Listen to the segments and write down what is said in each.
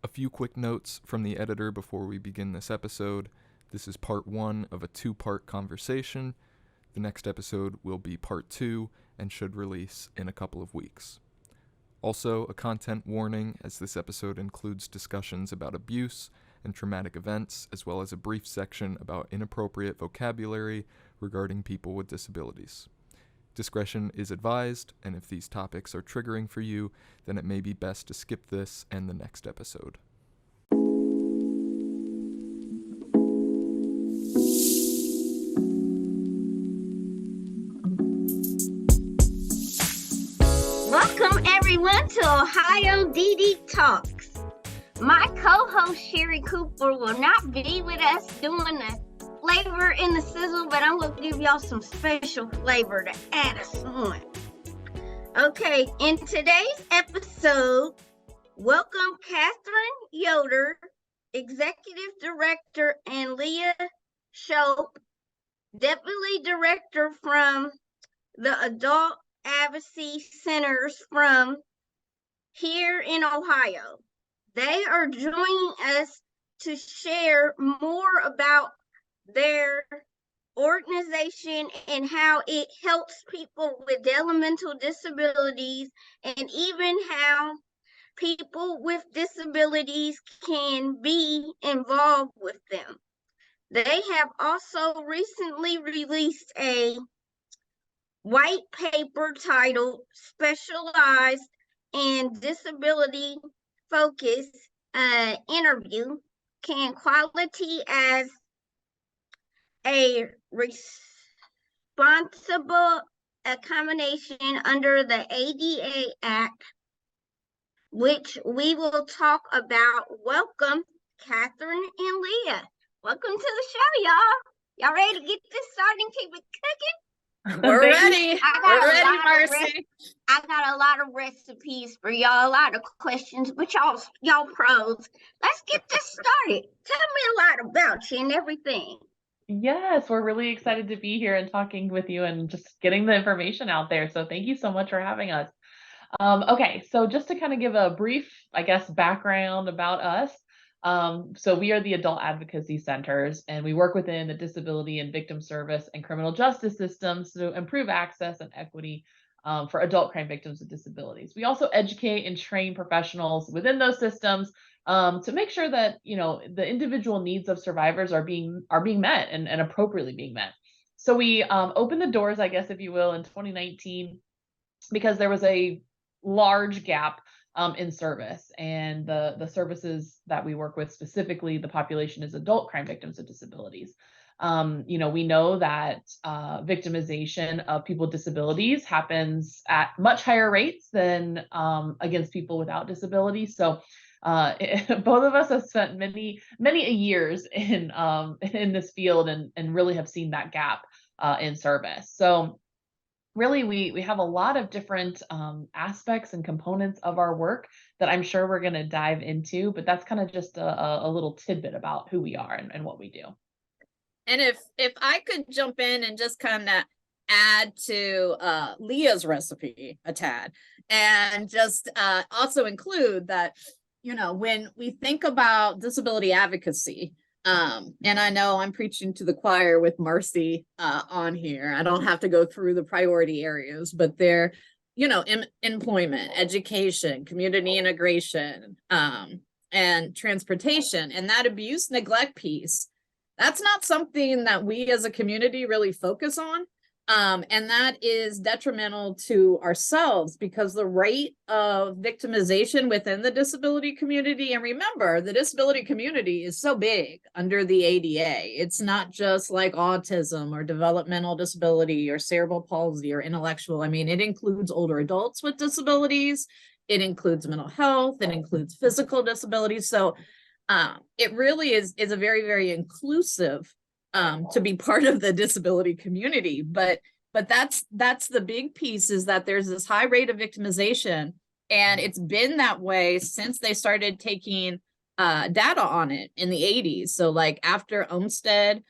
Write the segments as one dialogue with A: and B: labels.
A: A few quick notes from the editor before we begin this episode. This is part 1 of a 2-part conversation. The next episode will be part 2 and should release in a couple of weeks. Also, a content warning, as this episode includes discussions about abuse and traumatic events, as well as a brief section about inappropriate vocabulary regarding people with disabilities. Discretion is advised, and if these topics are triggering for you, then it may be best to skip this and the next episode.
B: Welcome everyone to Ohio DD Talks. My co-host Sherry Cooper will not be with us doing the flavor in the sizzle, but I'm going to give y'all some special flavor to add us on. Okay, in today's episode, welcome Katherine Yoder, Executive Director and Leigha Shoup, Deputy Director from the Adult Advocacy Centers from here in Ohio. They are joining us to share more about their organization and how it helps people with developmental disabilities, and even how people with disabilities can be involved with them. They have also recently released a white paper titled Specialized and Disability Focus Interview, Can Quality as a Responsible Accommodation under the ADA Act, which we will talk about. Welcome, Katherine and Leigha. Welcome to the show, y'all. Y'all ready to get this started and keep it cooking?
C: We're ready. We're ready, Marcy.
B: I got a lot of recipes for y'all, a lot of questions, but y'all pros. Let's get this started. Tell me a lot about you and everything.
C: Yes, we're really excited to be here and talking with you and just getting the information out there. So thank you so much for having us. Okay, so just to kind of give a brief, background about us. So we are the Adult Advocacy Centers, and we work within the disability and victim service and criminal justice systems to improve access and equity for adult crime victims with disabilities. We also educate and train professionals within those systems to make sure that the individual needs of survivors are being met and appropriately being met. So we opened the doors, I guess, if you will, in 2019 because there was a large gap in service, and the services that we work with, specifically the population, is adult crime victims with disabilities. We know that victimization of people with disabilities happens at much higher rates than against people without disabilities. So both of us have spent many years in this field and really have seen that gap in service. So really, we have a lot of different aspects and components of our work that I'm sure we're going to dive into, but that's kind of just a little tidbit about who we are and what we do.
D: And if I could jump in and just kind of add to Leigha's recipe a tad, and just also include that, when we think about disability advocacy, and I know I'm preaching to the choir with Marcy on here. I don't have to go through the priority areas, but they're, employment, education, community integration, and transportation. And that abuse neglect piece, that's not something that we as a community really focus on. And that is detrimental to ourselves because the rate of victimization within the disability community, and remember, the disability community is so big under the ADA. It's not just like autism or developmental disability or cerebral palsy or intellectual. I mean, it includes older adults with disabilities. It includes mental health. It includes physical disabilities. So it really is a very, very inclusive to be part of the disability community. But that's the big piece, is that there's this high rate of victimization, and it's been that way since they started taking data on it in the 80s. So like after Olmstead,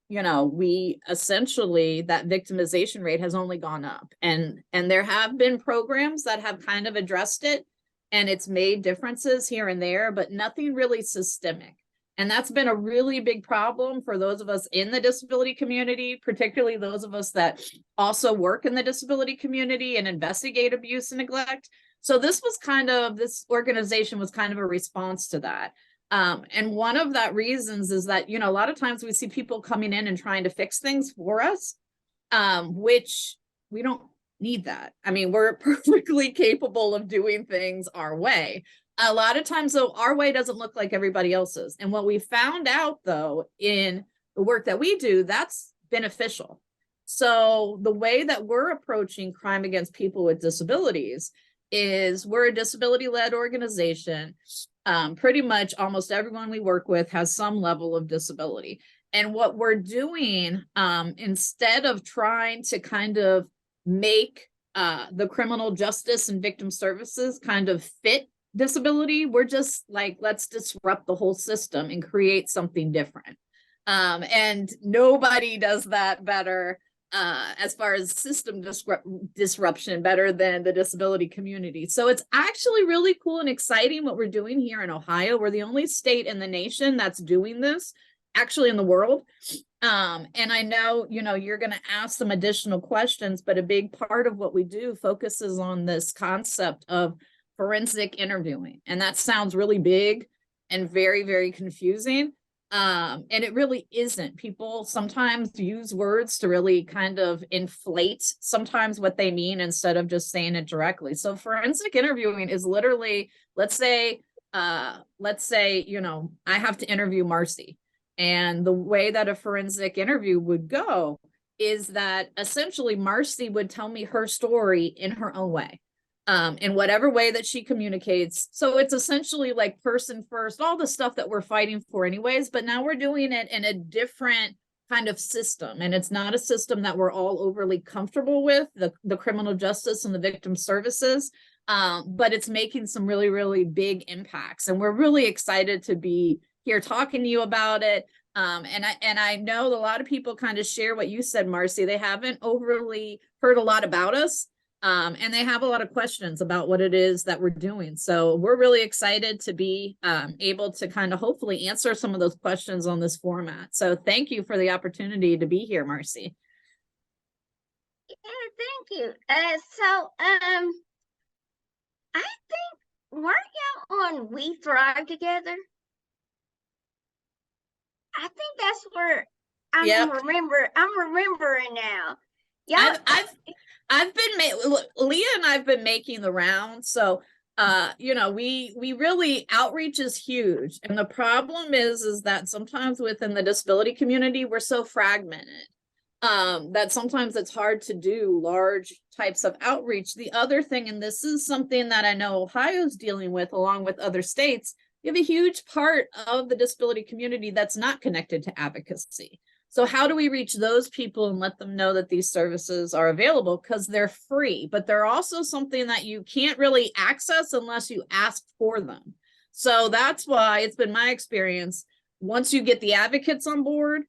D: we essentially, that victimization rate has only gone up, and there have been programs that have kind of addressed it. and it's made differences here and there, but nothing really systemic. And that's been a really big problem for those of us in the disability community, particularly those of us that also work in the disability community and investigate abuse and neglect. So this organization was kind of a response to that. And one of that reasons is that, a lot of times we see people coming in and trying to fix things for us, which we don't need that. I mean, we're perfectly capable of doing things our way. A lot of times, though, our way doesn't look like everybody else's. And what we found out, though, in the work that we do, that's beneficial. So the way that we're approaching crime against people with disabilities is we're a disability-led organization. Pretty much almost everyone we work with has some level of disability. And what we're doing, instead of trying to kind of make the criminal justice and victim services kind of fit disability, we're just like, let's disrupt the whole system and create something different. And nobody does that better as far as system disruption better than the disability community. So it's actually really cool and exciting what we're doing here in Ohio. We're the only state in the nation that's doing this, actually in the world. And I know, you're going to ask some additional questions, but a big part of what we do focuses on this concept of forensic interviewing. And that sounds really big and very, very confusing. And it really isn't. People sometimes use words to really kind of inflate sometimes what they mean instead of just saying it directly. So forensic interviewing is literally, let's say, I have to interview Marcy. And the way that a forensic interview would go is that essentially Marcy would tell me her story in her own way. In whatever way that she communicates. So it's essentially like person first, all the stuff that we're fighting for anyways, but now we're doing it in a different kind of system. And it's not a system that we're all overly comfortable with, the criminal justice and the victim services, but it's making some really, really big impacts. And we're really excited to be here talking to you about it. And I know a lot of people kind of share what you said, Marcy. They haven't overly heard a lot about us. And they have a lot of questions about what it is that we're doing. So we're really excited to be able to kind of hopefully answer some of those questions on this format. So thank you for the opportunity to be here, Marcy.
B: Yeah, thank you. I think, weren't y'all on We Thrive Together? I think that's where I'm remembering now. Yeah,
D: I've been Leah and I've been making the rounds. So we really, outreach is huge. And the problem is that sometimes within the disability community, we're so fragmented that sometimes it's hard to do large types of outreach. The other thing, and this is something that I know Ohio's dealing with along with other states, you have a huge part of the disability community that's not connected to advocacy. So how do we reach those people and let them know that these services are available? Because they're free, but they're also something that you can't really access unless you ask for them. So that's why it's been my experience. Once you get the advocates on board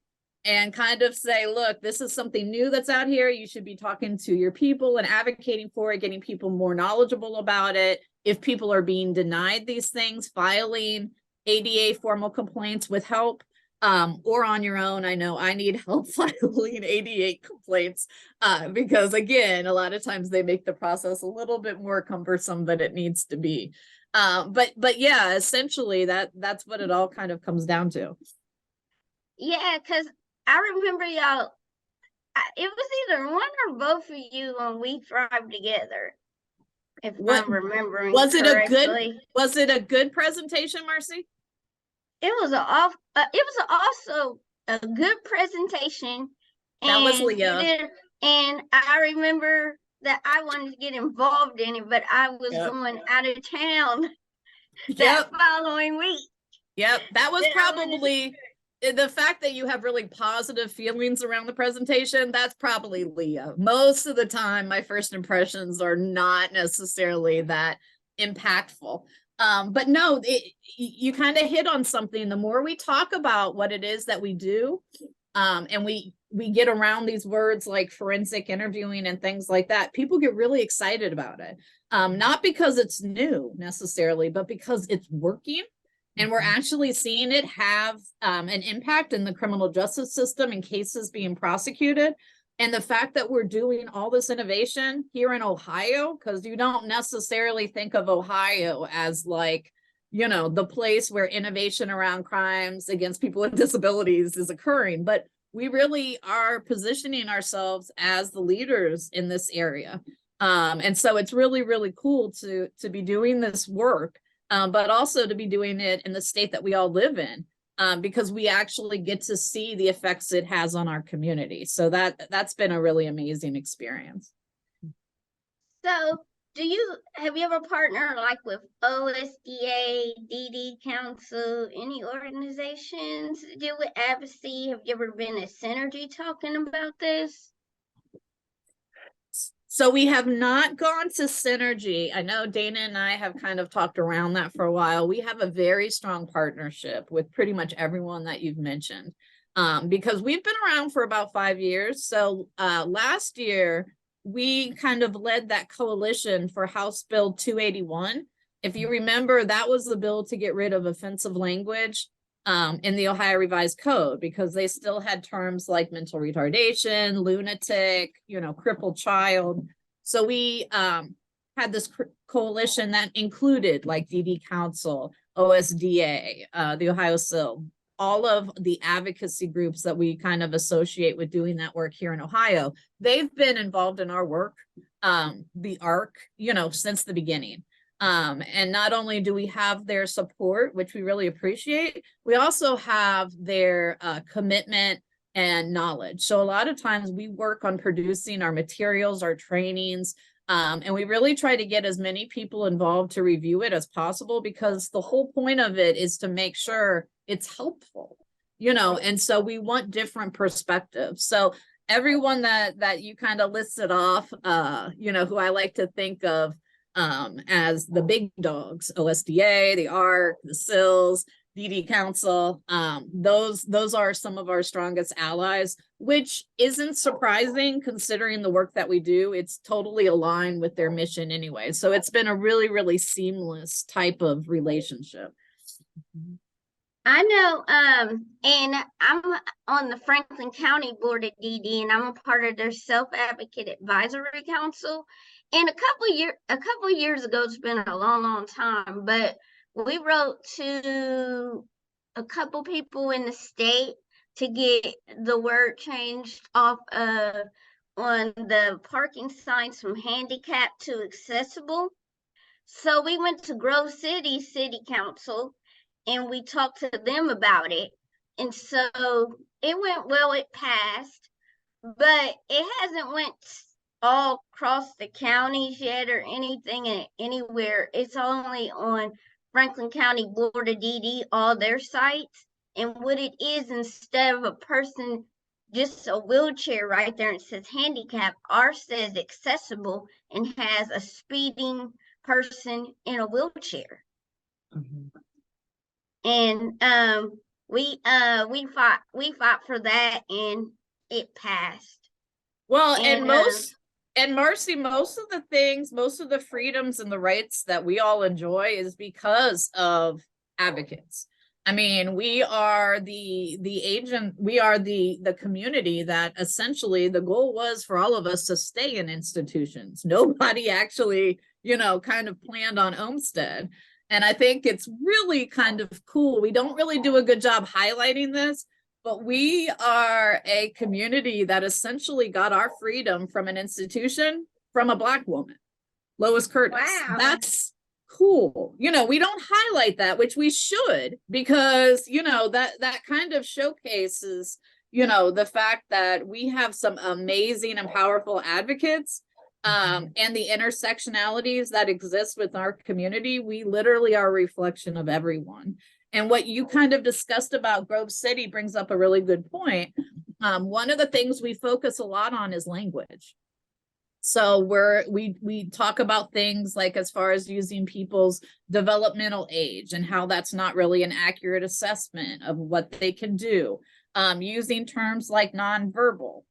D: and kind of say, look, this is something new that's out here, you should be talking to your people and advocating for it, getting people more knowledgeable about it. If people are being denied these things, filing ADA formal complaints with help. Or on your own. I know I need help filing ADA complaints because again, a lot of times they make the process a little bit more cumbersome than it needs to be. But yeah, essentially that's what it all kind of comes down to.
B: Yeah, because I remember y'all, it was either one or both of you on We Thrive Together. If I'm remembering correctly.
D: Was it a good presentation, Marcy?
B: It was also a good presentation.
D: That was Leah.
B: And I remember that I wanted to get involved in it, but I was going out of town that following week.
D: Yep, that was probably the fact that you have really positive feelings around the presentation. That's probably Leah. Most of the time, my first impressions are not necessarily that impactful. But no, you kind of hit on something. The more we talk about what it is that we do, and we get around these words like forensic interviewing and things like that, people get really excited about it. not because it's new necessarily, but because it's working. And we're actually seeing it have an impact in the criminal justice system and cases being prosecuted. And the fact that we're doing all this innovation here in Ohio, because you don't necessarily think of Ohio as like, you know, the place where innovation around crimes against people with disabilities is occurring. But we really are positioning ourselves as the leaders in this area. And so it's really, really cool to be doing this work, but also to be doing it in the state that we all live in. Because we actually get to see the effects it has on our community. So that's been a really amazing experience.
B: So have you ever partnered like with OSDA, DD Council, any organizations that deal with advocacy? Have you ever been at Synergy talking about this?
D: So we have not gone to Synergy. I know Dana and I have kind of talked around that for a while. We have a very strong partnership with pretty much everyone that you've mentioned, because we've been around for about 5 years. So last year, we kind of led that coalition for House Bill 281. If you remember, that was the bill to get rid of offensive language in the Ohio Revised Code, because they still had terms like mental retardation, lunatic, you know, crippled child. So we had this coalition that included like DD Council, OSDA, the Ohio SIL, all of the advocacy groups that we kind of associate with doing that work here in Ohio. They've been involved in our work, the ARC, you know, since the beginning. And not only do we have their support, which we really appreciate, we also have their commitment and knowledge. So a lot of times we work on producing our materials, our trainings, and we really try to get as many people involved to review it as possible, because the whole point of it is to make sure it's helpful, you know, and so we want different perspectives. So everyone that you kind of listed off, you know, who I like to think of as the big dogs, OSDA, the ARC, the SILs, DD Council, those are some of our strongest allies, which isn't surprising considering the work that we do. It's totally aligned with their mission anyway. So it's been a really, really seamless type of relationship.
B: I know, and I'm on the Franklin County Board of DD, and I'm a part of their Self-Advocate Advisory Council. And a couple years ago, it's been a long time, but we wrote to a couple people in the state to get the word changed off on the parking signs from handicap to accessible. So we went to Grove City City Council and we talked to them about it. And so it went well, it passed, but it hasn't went all across the counties yet or anything anywhere. It's only on Franklin County Board of DD, all their sites. And what it is, instead of a person, just a wheelchair right there, and it says handicap, ours says accessible and has a speeding person in a wheelchair. Mm-hmm. And we fought for that, and it passed.
D: Well, and Marcy, most of the things, most of the freedoms and the rights that we all enjoy is because of advocates. I mean, we are the agent, we are the community that essentially the goal was for all of us to stay in institutions. Nobody actually, you know, kind of planned on Olmsted. And I think it's really kind of cool. We don't really do a good job highlighting this, but we are a community that essentially got our freedom from an institution from a Black woman, Lois Curtis. Wow. That's cool. You know, we don't highlight that, which we should, because, you know, that kind of showcases, you know, the fact that we have some amazing and powerful advocates. And the intersectionalities that exist with our community. We literally are a reflection of everyone. And what you kind of discussed about Grove City brings up a really good point. One of the things we focus a lot on is language. So we talk about things like as far as using people's developmental age and how that's not really an accurate assessment of what they can do. Using terms like nonverbal.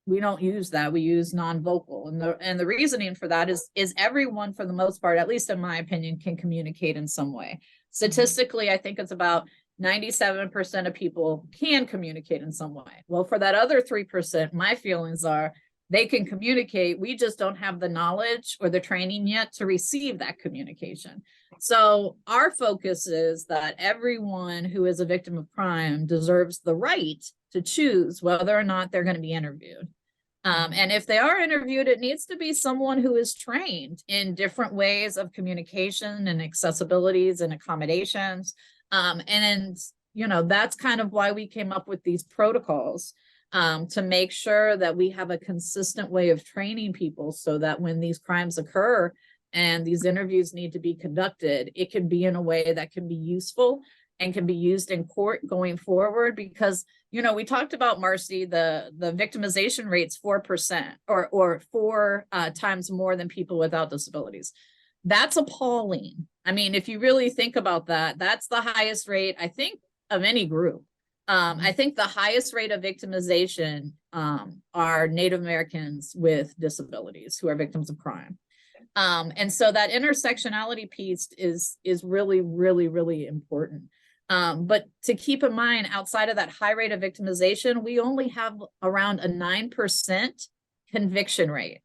D: we don't use that. We use non-vocal. And the reasoning for that is everyone, for the most part, at least in my opinion, can communicate in some way. Statistically, I think it's about 97% of people can communicate in some way. Well, for that other 3%, my feelings are they can communicate. We just don't have the knowledge or the training yet to receive that communication. So our focus is that everyone who is a victim of crime deserves the right to choose whether or not they're going to be interviewed. And if they are interviewed, it needs to be someone who is trained in different ways of communication and accessibilities and accommodations. And you know, that's kind of why we came up with these protocols, to make sure that we have a consistent way of training people so that when these crimes occur and these interviews need to be conducted, it can be in a way that can be useful and can be used in court going forward. Because, you know, we talked about, Marcy, the victimization rate's 4% or 4 times more than people without disabilities. That's appalling. I mean, if you really think about that, that's the highest rate, I think, of any group. I think the highest rate of victimization are Native Americans with disabilities who are victims of crime. And so that intersectionality piece is really, really, really important. But to keep in mind, outside of that high rate of victimization, we only have around a 9% conviction rate.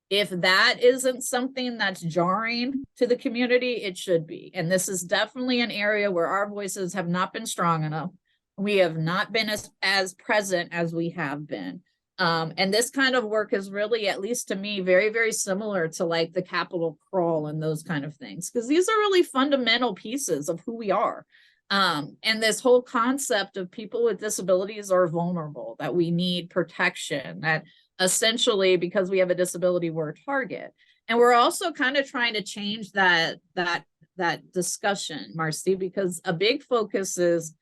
D: If that isn't something that's jarring to the community, it should be. And this is definitely an area where our voices have not been strong enough. We have not been as present as we have been. And this kind of work is really, at least to me, very, very similar to like the Capitol crawl and those kind of things, because these are really fundamental pieces of who we are. And this whole concept of people with disabilities are vulnerable, that we need protection, that essentially because we have a disability, we're a target. And we're also kind of trying to change that discussion, Marcy, because a big focus is,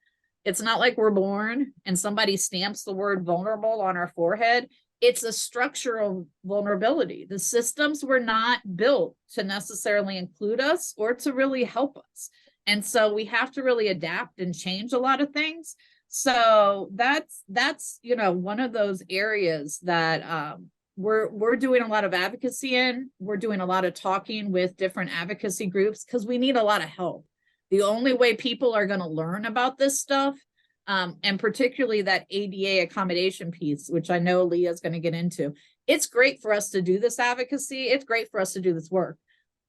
D: it's not like we're born and somebody stamps the word vulnerable on our forehead. It's a structural vulnerability. The systems were not built to necessarily include us or to really help us. And so we have to really adapt and change a lot of things. So that's you know, one of those areas that we're doing a lot of advocacy in. We're doing a lot of talking with different advocacy groups because we need a lot of help. The only way people are going to learn about this stuff, and particularly that ADA accommodation piece, which I know Leigha is going to get into, it's great for us to do this advocacy. It's great for us to do this work.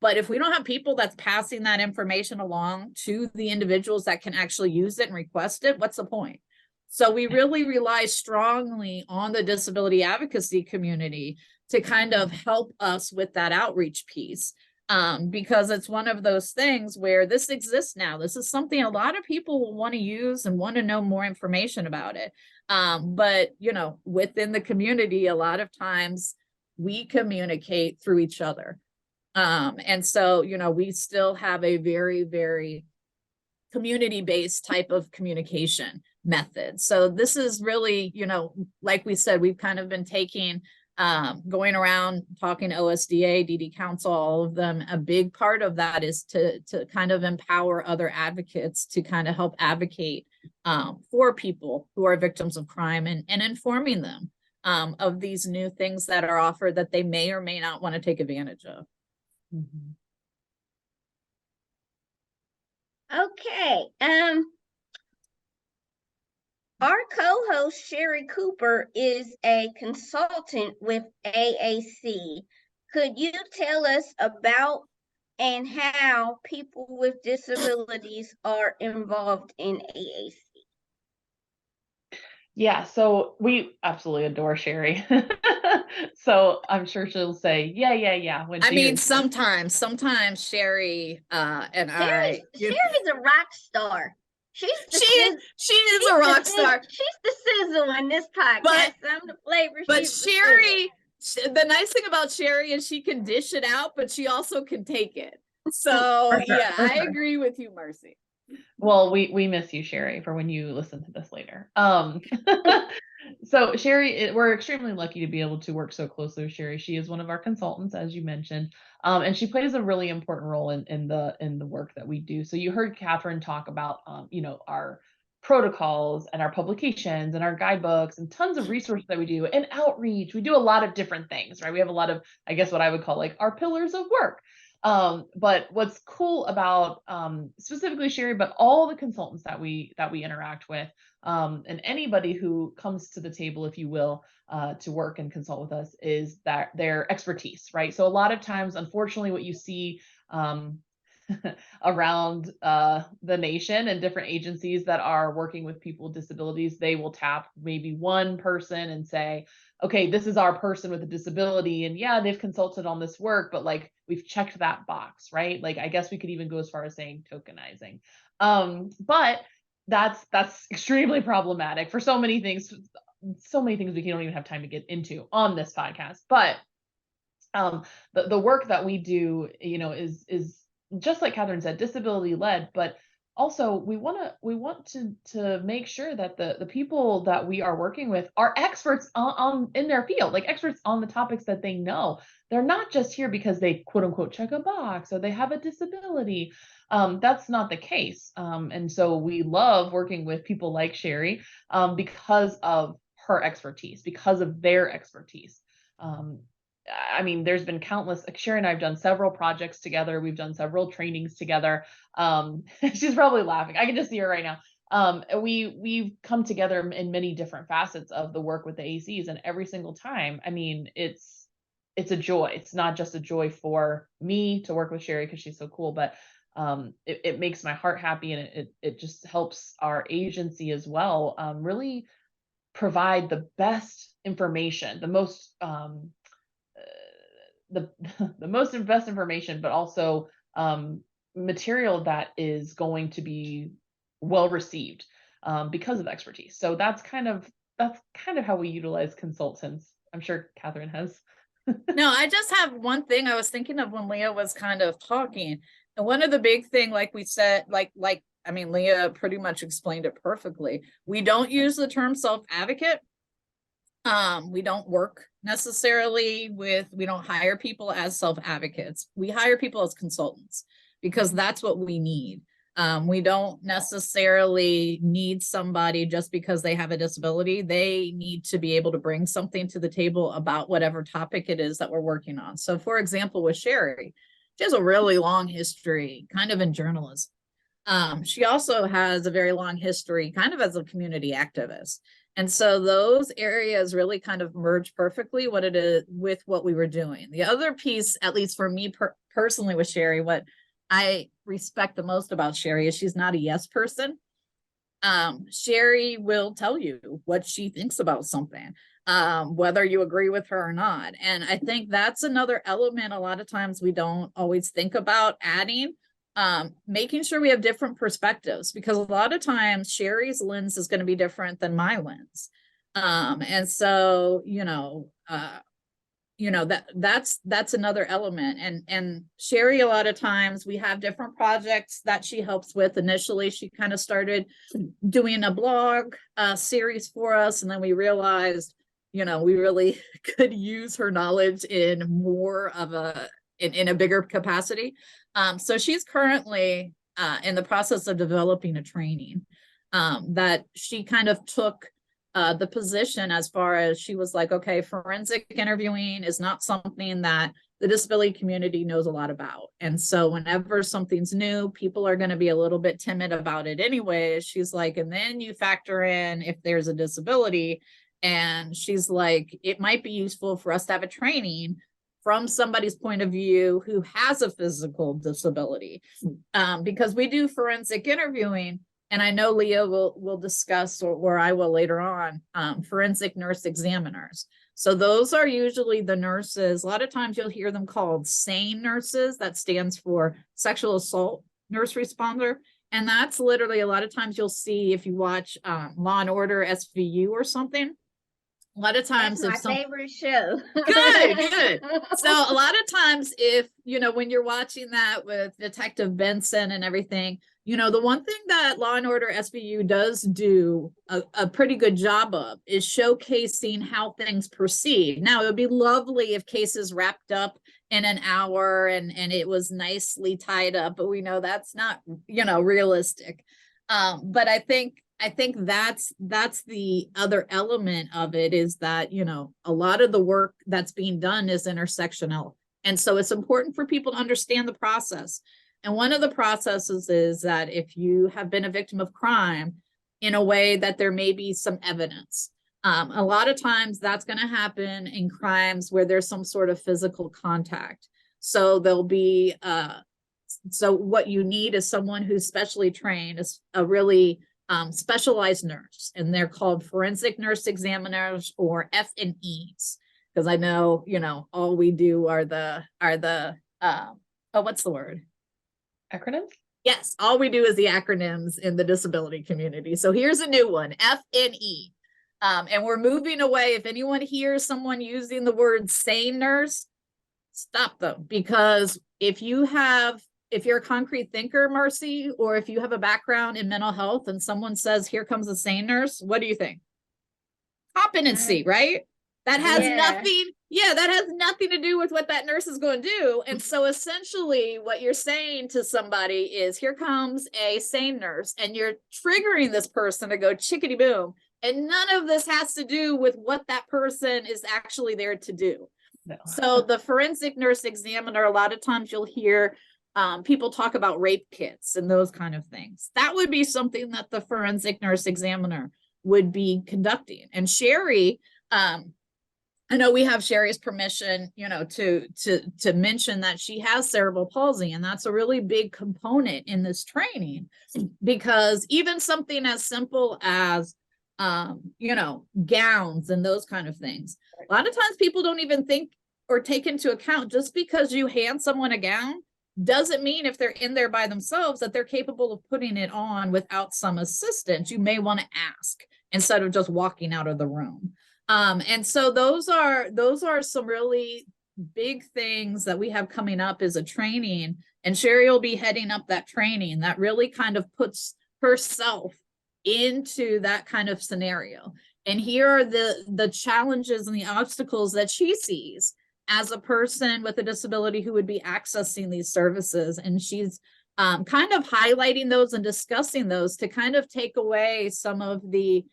D: But if we don't have people that's passing that information along to the individuals that can actually use it and request it, what's the point? So we really rely strongly on the disability advocacy community to kind of help us with that outreach piece. Because it's one of those things where this exists now. This is something a lot of people will want to use and want to know more information about it. But, you know, within the community, a lot of times we communicate through each other. And so, you know, we still have a very, very community-based type of communication method. So this is really, you know, like we said, we've kind of been taking going around talking to OSDA, DD Council, all of them. A big part of that is to kind of empower other advocates to kind of help advocate for people who are victims of crime and informing them of these new things that are offered that they may or may not want to take advantage of.
C: Mm-hmm.
B: Okay. Our co-host Sherry Cooper is a consultant with AAC. Could you tell us about and how people with disabilities are involved in AAC?
C: Yeah, so we absolutely adore Sherry. So I'm sure she'll say, yeah. When
D: I
C: she
D: mean,
C: is-
D: sometimes Sherry and
B: Sherry's a rock star. She
D: is a rock star.
B: She's the sizzle in this podcast. I'm the flavor.
D: But Sherry, the nice thing about Sherry is she can dish it out, but she also can take it. So yeah, I agree with you, Marcy.
C: Well, we miss you, Sherry, for when you listen to this later. So Sherry, we're extremely lucky to be able to work so closely with Sherry. She is one of our consultants, as you mentioned, and she plays a really important role in the work that we do. So you heard Katherine talk about, you know, our protocols and our publications and our guidebooks and tons of resources that we do, and outreach. We do a lot of different things, right? We have a lot of, I guess what I would call like our pillars of work. But what's cool about specifically Sherry, but all the consultants that we interact with, and anybody who comes to the table, if you will, to work and consult with us, is that their expertise, right? So a lot of times, unfortunately, what you see around the nation and different agencies that are working with people with disabilities, they will tap maybe one person and say, okay, this is our person with a disability, and yeah, they've consulted on this work, but like we've checked that box, right? Like I guess we could even go as far as saying tokenizing. But that's extremely problematic for so many things we don't even have time to get into on this podcast. But the work that we do, you know, is just like Katherine said, disability led, but also we want to make sure that the people that we are working with are experts on in their field, like experts on the topics that they know. They're not just here because they quote unquote check a box or they have a disability. That's not the case. And so we love working with people like Sherry because of her expertise, because of their expertise. I mean, there's been countless, Sherry and I have done several projects together. We've done several trainings together. She's probably laughing. I can just see her right now. We've come together in many different facets of the work with the ACs, and every single time, I mean, it's a joy. It's not just a joy for me to work with Sherry because she's so cool, but it makes my heart happy, and it just helps our agency as well really provide the best information, the most the most and best information, but also material that is going to be well received because of expertise. So that's kind of how we utilize consultants. I'm sure Katherine has.
D: No, I just have one thing I was thinking of when Leigha was kind of talking. And one of the big thing, like we said, I mean, Leigha pretty much explained it perfectly. We don't use the term self-advocate. We don't work necessarily we don't hire people as self-advocates. We hire people as consultants because that's what we need. We don't necessarily need somebody just because they have a disability. They need to be able to bring something to the table about whatever topic it is that we're working on. So for example, with Sherry, she has a really long history kind of in journalism. She also has a very long history kind of as a community activist. And so those areas really kind of merge perfectly what it is with what we were doing. The other piece, at least for me personally with Sherry, what I respect the most about Sherry is she's not a yes person. Sherry will tell you what she thinks about something, whether you agree with her or not. And I think that's another element a lot of times we don't always think about adding. Making sure we have different perspectives, because a lot of times Sherry's lens is going to be different than my lens. And so, that's another element. And Sherry, a lot of times we have different projects that she helps with. Initially, she kind of started doing a blog series for us. And then we realized, we really could use her knowledge in more of in a bigger capacity. So she's currently in the process of developing a training that she kind of took the position as far as she was like, okay, forensic interviewing is not something that the disability community knows a lot about. And so whenever something's new, people are going to be a little bit timid about it anyway. She's like, and then you factor in if there's a disability, and she's like, it might be useful for us to have a training from somebody's point of view who has a physical disability, because we do forensic interviewing. And I know Leigha will discuss, or I will later on, forensic nurse examiners. So those are usually the nurses. A lot of times you'll hear them called SANE nurses. That stands for sexual assault nurse responder. And that's literally, a lot of times you'll see, if you watch Law and Order SVU or something, a lot of times
B: that's my favorite show.
D: Good. So a lot of times if, when you're watching that with Detective Benson and everything, the one thing that Law and Order SVU does do a pretty good job of is showcasing how things proceed. Now, it would be lovely if cases wrapped up in an hour and it was nicely tied up, but we know that's not, realistic. But I think I think that's the other element of it, is that, you know, a lot of the work that's being done is intersectional. And so it's important for people to understand the process. And one of the processes is that if you have been a victim of crime, in a way that there may be some evidence. A lot of times that's going to happen in crimes where there's some sort of physical contact. So there'll be, so what you need is someone who's specially trained, is a really specialized nurse, and they're called forensic nurse examiners, or F&Es, because I know, you know, all we do are the what's the word?
C: Acronyms?
D: Yes, all we do is the acronyms in the disability community. So here's a new one, F&E. And we're moving away. If anyone hears someone using the word sane nurse, stop them, because if you're a concrete thinker, Marcy, or if you have a background in mental health and someone says, here comes a sane nurse, what do you think? Competency, right? That has that has nothing to do with what that nurse is going to do. And so essentially what you're saying to somebody is, here comes a sane nurse, and you're triggering this person to go chickadee boom. And none of this has to do with what that person is actually there to do.
C: No.
D: So the forensic nurse examiner, a lot of times you'll hear people talk about rape kits and those kind of things. That would be something that the forensic nurse examiner would be conducting. And Sherry, I know we have Sherry's permission, you know, to mention that she has cerebral palsy, and that's a really big component in this training, because even something as simple as you know, gowns and those kind of things, a lot of times people don't even think or take into account, just because you hand someone a gown doesn't mean if they're in there by themselves that they're capable of putting it on without some assistance. You may want to ask instead of just walking out of the room. And so those are some really big things that we have coming up as a training, and Sherry will be heading up that training that really kind of puts herself into that kind of scenario. And here are the challenges and the obstacles that she sees as a person with a disability who would be accessing these services. And she's kind of highlighting those and discussing those to kind of take away some of the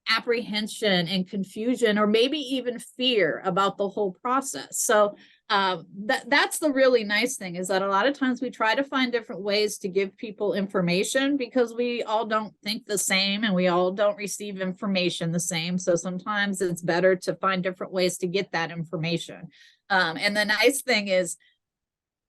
D: apprehension and confusion, or maybe even fear about the whole process. So that's the really nice thing, is that a lot of times we try to find different ways to give people information, because we all don't think the same and we all don't receive information the same. So sometimes it's better to find different ways to get that information. And the nice thing is,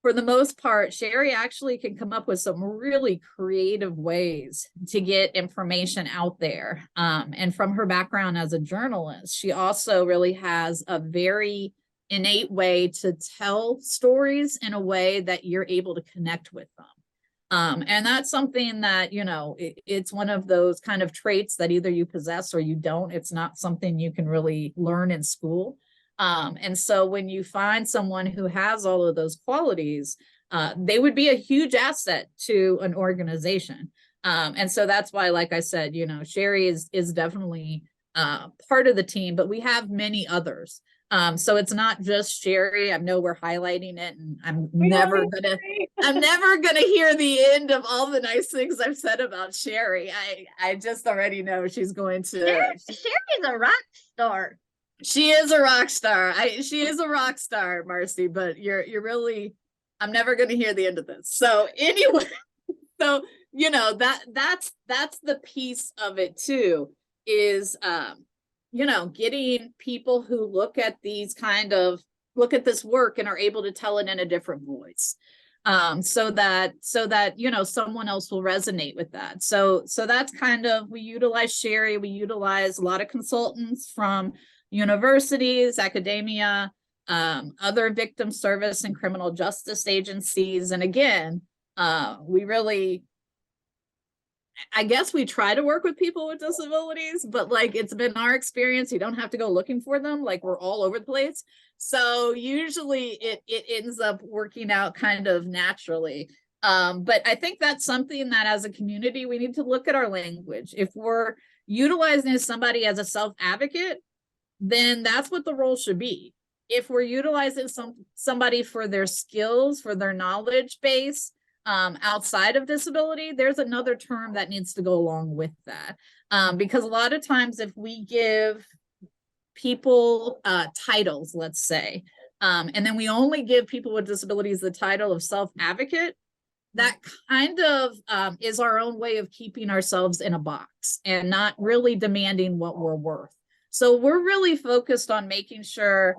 D: for the most part, Sherry actually can come up with some really creative ways to get information out there. And from her background as a journalist, she also really has a very innate way to tell stories in a way that you're able to connect with them. And that's something that, you know, it's one of those kind of traits that either you possess or you don't. It's not something you can really learn in school. And so when you find someone who has all of those qualities, they would be a huge asset to an organization. And so that's why, like I said, you know, Sherry is definitely part of the team, but we have many others. So it's not just Sherry. I know we're highlighting it, and I'm never gonna hear the end of all the nice things I've said about Sherry. I just already know she's going to.
B: Sherry's a rock star.
D: She is a rock star. She is a rock star, Marcy, but you're really, I'm never going to hear the end of this. So anyway, so, you know, that's the piece of it too, is, you know, getting people who look at this work and are able to tell it in a different voice. So that, you know, someone else will resonate with that. So that's kind of, we utilize Sherry, we utilize a lot of consultants from universities, academia, other victim service and criminal justice agencies. And again, we really, I guess we try to work with people with disabilities, but like, it's been our experience, you don't have to go looking for them. Like, we're all over the place. So usually it ends up working out kind of naturally. But I think that's something that as a community, we need to look at our language. If we're utilizing somebody as a self-advocate, then that's what the role should be. If we're utilizing somebody for their skills, for their knowledge base, outside of disability, there's another term that needs to go along with that. Because a lot of times if we give people titles, let's say, and then we only give people with disabilities the title of self-advocate, that kind of is our own way of keeping ourselves in a box and not really demanding what we're worth. So we're really focused on making sure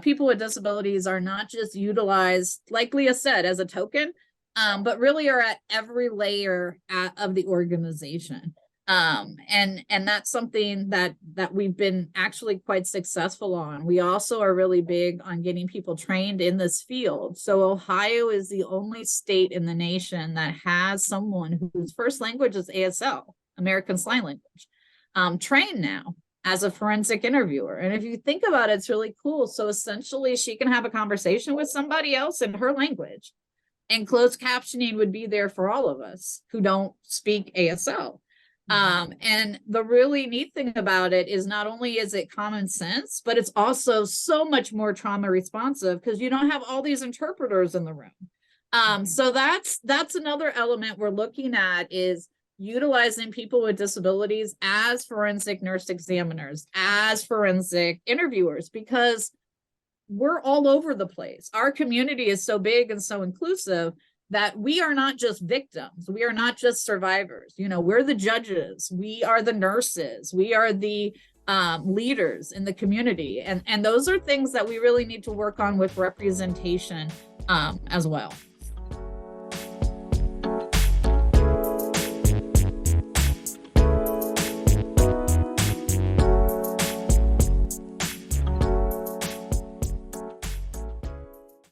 D: people with disabilities are not just utilized, like Leigha said, as a token, but really are at every layer of the organization. And that's something that we've been actually quite successful on. We also are really big on getting people trained in this field. So Ohio is the only state in the nation that has someone whose first language is ASL, American Sign Language, trained now as a forensic interviewer. And if you think about it, it's really cool. So essentially she can have a conversation with somebody else in her language, and closed captioning would be there for all of us who don't speak ASL. And the really neat thing about it is not only is it common sense, but it's also so much more trauma responsive because you don't have all these interpreters in the room. So that's another element we're looking at, is utilizing people with disabilities as forensic nurse examiners, as forensic interviewers, because we're all over the place. Our community is so big and so inclusive that we are not just victims. We are not just survivors. You know, we're the judges. We are the nurses. We are the leaders in the community. And those are things that we really need to work on with representation as well.